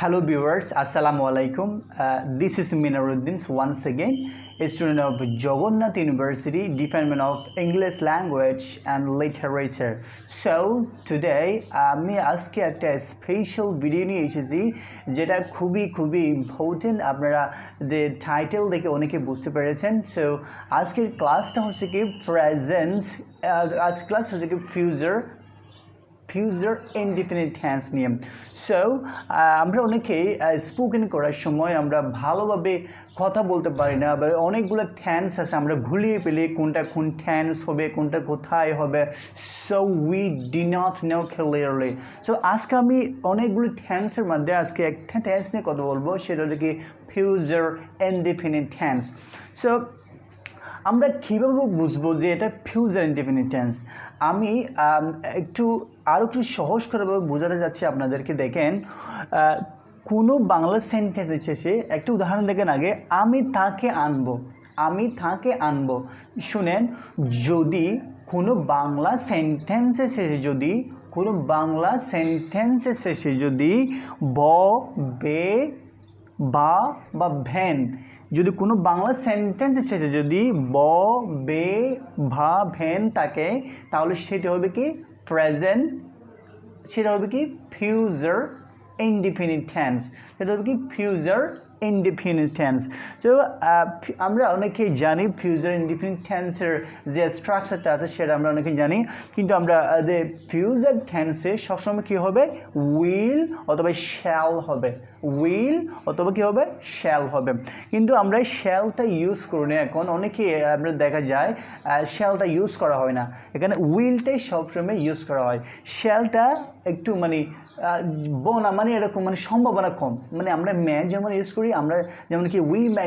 Hello viewers, Assalamu alaikum. This is Minar once again, a student of Jagannath University, Department of English Language and Literature. So today, আমি আজকে একটা special video নিয়ে এসেছি যেটা খুবই important. আপনারা যে টাইটেল দেখে অনেকে বুঝতে পেরেছেন। সো আজকের ক্লাসটা হচ্ছে কি প্রেজেন্ট, আজকের ক্লাস হচ্ছে কি ফিউচার ইনডিফিনিট টেন্স নিয়ে। সো আমরা অনেকেই স্পোকেন করার সময় আমরা ভালোভাবে কথা বলতে পারি না, বা অনেকগুলো টেন্স আছে আমরা ভুলিয়ে পেলে কোনটা কোন টেন্স হবে, কোনটা কোথায় হবে। So we D not know clearly. So আজকে আমি অনেকগুলো টেন্সের মধ্যে আজকে একটা টেন্স নিয়ে কথা বলবো, সেটা হচ্ছে কি ফিউচার ইনডিফিনিট টেন্স। সো আমরা কীভাবে বুঝবো যে এটা ফিউচার ইনডিফিনিট টেন্স? আমি আরও একটু সহজ করেভাবে বোঝাতে যাচ্ছি আপনাদেরকে। দেখেন, কোনো বাংলা সেন্টেন্সের শেষে একটা উদাহরণ দেখেন আগে, আমি তাকে আনবো। শুনেন, যদি কোনো বাংলা সেন্টেন্সের শেষে যদি ব, বে, বা ভ্যান, যদি কোনো বাংলা সেন্টেন্সের শেষে যদি ব, বে, ভা, ভ্যান থাকে, তাহলে সেটা হবে কি প্রেজেন্ট, সেটা হবে কি ফিউচার ইনডিফিনিট টেন্স, সেটা হবে কি ফিউচার ইনডিফিনিট টেন্স। তো আমরা অনেকেই জানি ফিউচার ইনডিফিনিট টেন্সের যে স্ট্রাকচারটা আছে সেটা আমরা অনেকেই জানি, কিন্তু আমরা যে ফিউচার টেন্সে সবসময় কী হবে, উইল অথবা শ্যাল হবে, শ্যাল হবে। কিন্তু আমরা শ্যালটা ইউজ করি না এখন, অনেকে আমরা দেখা যায় শ্যালটা ইউজ করা হয় না, এখানে উইলটাই সবসময় ইউজ করা হয়। শ্যালটা একটু বনা এরকম সম্ভাবনা কম, আমরা ম্যা যেমন ইউজ করি, আমরা যেমন কি উই মে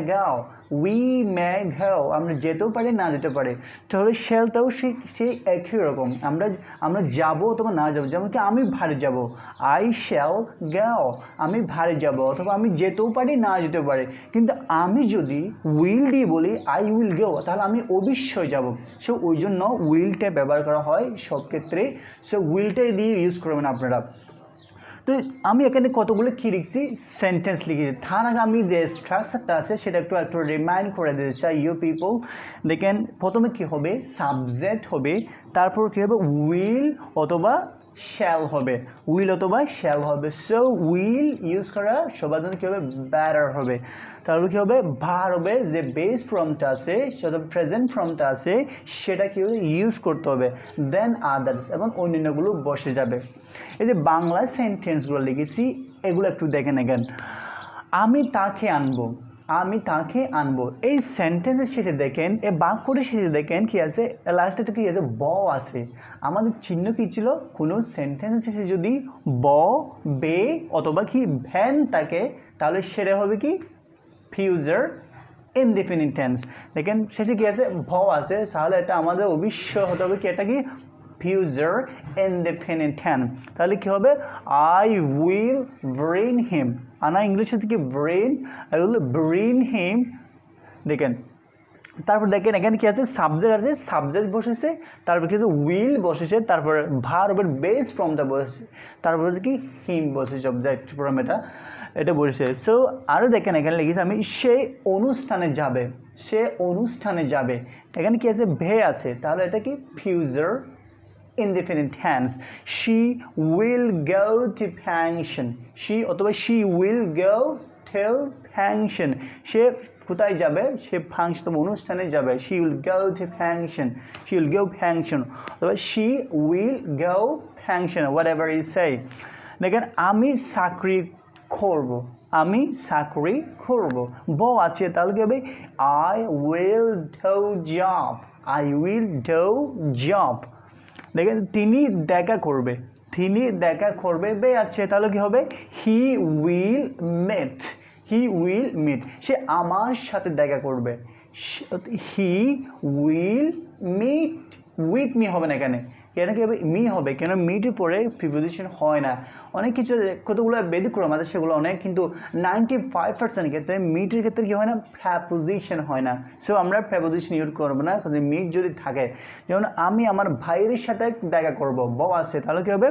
গাও, আমরা যেতেও পারি না যেতে পারি, তাহলে শ্যালটাও সেই একই রকম। আমরা যাবো অথবা না যাবো, যেমন কি আমি ভারী যাব, আই শ্যাল গাও, আমি ভারী যাব, অথবা আমি যেতেও পারি না যেতেও পারি। কিন্তু আমি যদি উইল দিয়ে বলি আই উইল গো, তাহলে আমি অবশ্যই যাব। সো ওই জন্য উইলটা ব্যবহার করা হয় সব ক্ষেত্রে। সো উইলটাই দিয়ে ইউজ করবেন আপনারা। তো আমি এখানে কতগুলো কী লিখছি, সেন্টেন্স লিখেছি। তার আগে আমি যে স্ট্রাকচারটা আছে সেটা একটু রিমাইন্ড করে দিতে চাই ইউ পিপল। দেখেন, প্রথমে কী হবে, সাবজেক্ট হবে, তারপর কী হবে, উইল অথবা শ্যাল হবে। সো উইল ইউজ করা সবার জন্য কী হবে, ব্যাটার হবে। তারপর কী হবে, ভার্বের যে বেস ফর্মটা আছে, সেটা প্রেজেন্ট ফর্মটা আছে, সেটা কী হবে, ইউজ করতে হবে। দেন আদার্স, এবং অন্যান্যগুলো বসে যাবে। এই যে বাংলা সেন্টেন্সগুলো লিখেছি, এগুলো একটু দেখে নেবেন। আমি তাকে আনবো, এই সেন্টেন্সের শেষে দেখেন, এই বাক্যটির শেষে দেখেন কি আছে, লাস্টে তো কি আছে, ব আছে। আমাদের চিহ্ন কী ছিল, কোনো সেন্টেন্সের শেষে যদি ব, বে অথবা কি ভ্যান থাকে, তাহলে সেটা হবে কি ফিউচার ইনডিফিনিট টেন্স। দেখেন শেষে কি আছে, ভ আছে, তাহলে এটা আমাদের অবশ্যই হতে হবে কি, এটা কি ফিউচার ইনডিফিনিট টেন্স। তাহলে কি হবে, আই উইল ব্রিং হিম, আনা ইংলিশে থেকে brain, I will bring him. দেখেন, তারপর দেখেন এখানে কি আছে, সাবজেক্ট আছে, সাবজেক্ট বসেছে, তারপর কিন্তু উইল বসেছে, তারপর ভার্বের বেস ফর্মটা বসেছে, তারপর কি হিম বসেছে, অবজেক্ট ফর্ম এটা বসেছে। সো আরও দেখেন এখানে লিখেছে, আমি সে অনুষ্ঠানে যাবে, এখানে কি আছে, ভে আছে, তাহলে এটা কি future indefinite tense. She will go to function. She will go to function. সে কোথায় যাবে, সে ফাংশন অনুষ্ঠানে যাবে। She will go to function. She will go function. অথবা she will go function, whatever you say. দেখেন, আমি চাকরি করব, ব আছে, তাহলে কি হবে, I will do job. দেখেন, তিনি দেখা করবে, বে আছে, তাহলে কি হবে, হি উইল মিট, সে আমার সাথে দেখা করবে, he will meet with me হবে না, এখানে কি হবে, মি হবে। কেন মিটের পরে প্রিপোজিশন হয় না, অনেক কিছু কতগুলো ব্যতিক্রম আছে, সেগুলো অনেক, কিন্তু 95% ক্ষেত্রে মিটের ক্ষেত্রে কি হয় না, প্রেপোজিশন হয় না। সো আমরা প্রেপোজিশন ইউজ করবো না মিট যদি থাকে। যেমন আমি আমার ভাইয়ের সাথে দেখা করব, ব আছে, তাহলে কি হবে,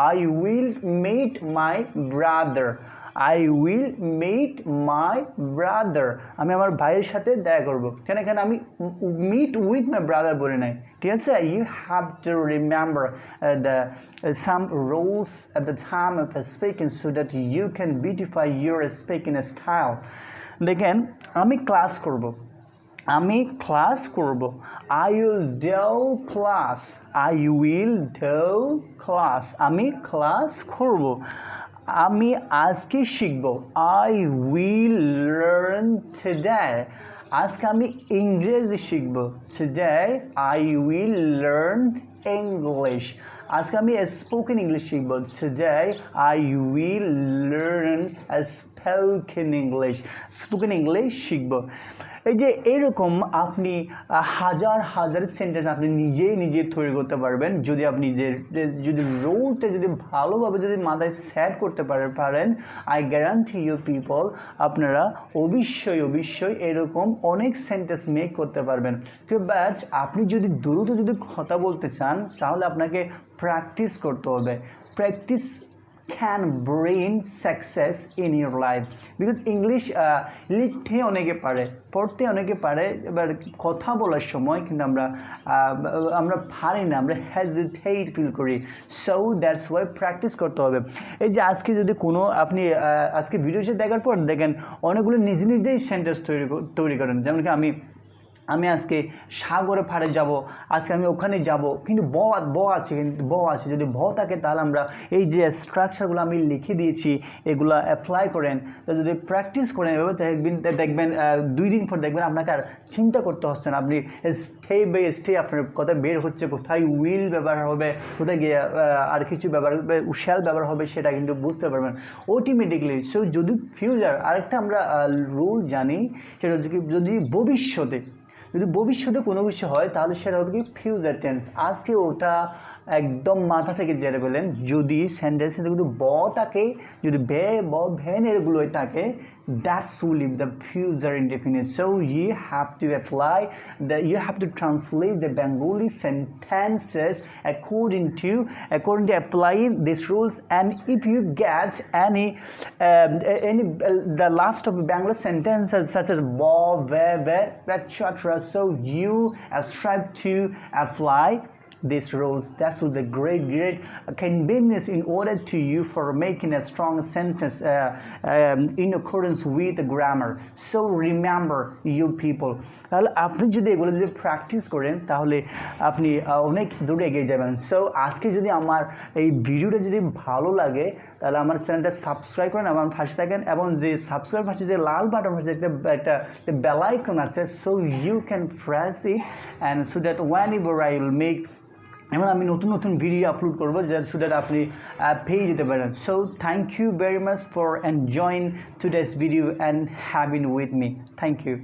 I will meet my brother, I will meet my brother. আমি আমার ভাইয়ের সাথে দেখা করব। কেন এখানে আমি meet with my brother বলি নাই, ঠিক আছে? You have to remember the some rules at the time of speaking so that you can beautify your speaking style. দেখেন আমি ক্লাস করব, আমি ক্লাস করব, I will do class, I will do class, আমি ক্লাস করব। আমি আজকে শিখব, I will learn today, আজকে আমি ইংরেজি শিখব, today I will learn English, আজকে আমি স্পোকেন ইংলিশ শিখব, today I will learn spoken English, spoken English শিখব। এই যে এরকম আপনি হাজার হাজার সেন্টেন্স আপনি নিজে তৈরি করতে পারবেন যদি আপনি যদি রোলটা যদি ভালোভাবে যদি মাথায় সেট করতে পারেন। আই গ্যারান্টি ইউ পিপল আপনারা অবশ্যই এরকম অনেক সেন্টেন্স মেক করতে পারবেন। বাট আপনি যদি দ্রুত যদি কথা বলতে চান তাহলে আপনাকে প্র্যাকটিস করতে হবে। Practice can bring success in your life because English লিখতে অনেকে পারে, পড়তে অনেকে পারে, এবার কথা বলার সময় কিন্তু আমরা পারি না, আমরা হেজিটেট ফিল করি। সো দ্যাটস ওয়াই প্র্যাকটিস করতে হবে। এই যে আজকে যদি কোনো আপনি আজকে ভিডিওটি দেখার পর দেখেন অনেকগুলো নিজেই সেন্টেন্স তৈরি করেন, যেমন কি আমি আজকে সাগরে পাড়ে যাব, আজকে আমি ওখানে যাব, কিন্তু ব আছে, যদি ব থাকে তাহলে আমরা এই যে স্ট্রাকচারগুলো আমি লিখে দিয়েছি এগুলো অ্যাপ্লাই করেন, যদি প্র্যাকটিস করেন এভাবে দেখবেন 2 দিন পর দেখবেন আপনাকে আর চিন্তা করতে হচ্ছে না, আপনি স্টেপ বাই স্টেপ আপনার কথা বের হচ্ছে, কোথায় উইল ব্যবহার হবে, কোথায় গিয়ে আর কিছু ব্যবহার শ্যাল ব্যবহার হবে সেটা কিন্তু বুঝতে পারবেন অটোমেটিকলি। সো যদি ফিউচার আরেকটা আমরা রুল জানি, সেটা হচ্ছে কি যদি ভবিষ্যতে কোনো কিছু হয় তাহলে সেটা হবে কি ফিউচার টেন্স। আজকে ওটা একদম মাথা থেকে জেনে ফেলেন, যদি সেন্টেন্সে কিন্তু ব থাকে, যদি ভ্যান এরগুলোই থাকে, that's will be the future indefinite. So you have to apply you have to translate the Bengali sentences according to applying these rules, and if you get any the last of Bangla sentences such as bo, ve, etc., so you strive to apply these rules. That's the great convenience in order to you for making a strong sentence in accordance with the grammar. So remember you people, তাহলে আপনি যদি এগুলো যদি practice করেন তাহলে আপনি অনেক দূরে এগিয়ে যাবেন। সো আজকে যদি আমার এই ভিডিওটা যদি ভালো লাগে তাহলে আমার চ্যানেলটা সাবস্ক্রাইব করেন, আমার পাশে থাকেন, এবং যে সাবস্ক্রাইব পাশে যে লাল বাটন আছে একটা বেল আইকন আছে, so you can press it and so that whenever I will make এবং আমি নতুন ভিডিও আপলোড করবো সো দ্যাট আপনি পেয়ে যেতে পারেন। So thank you very much for enjoying today's video and having with me. Thank you.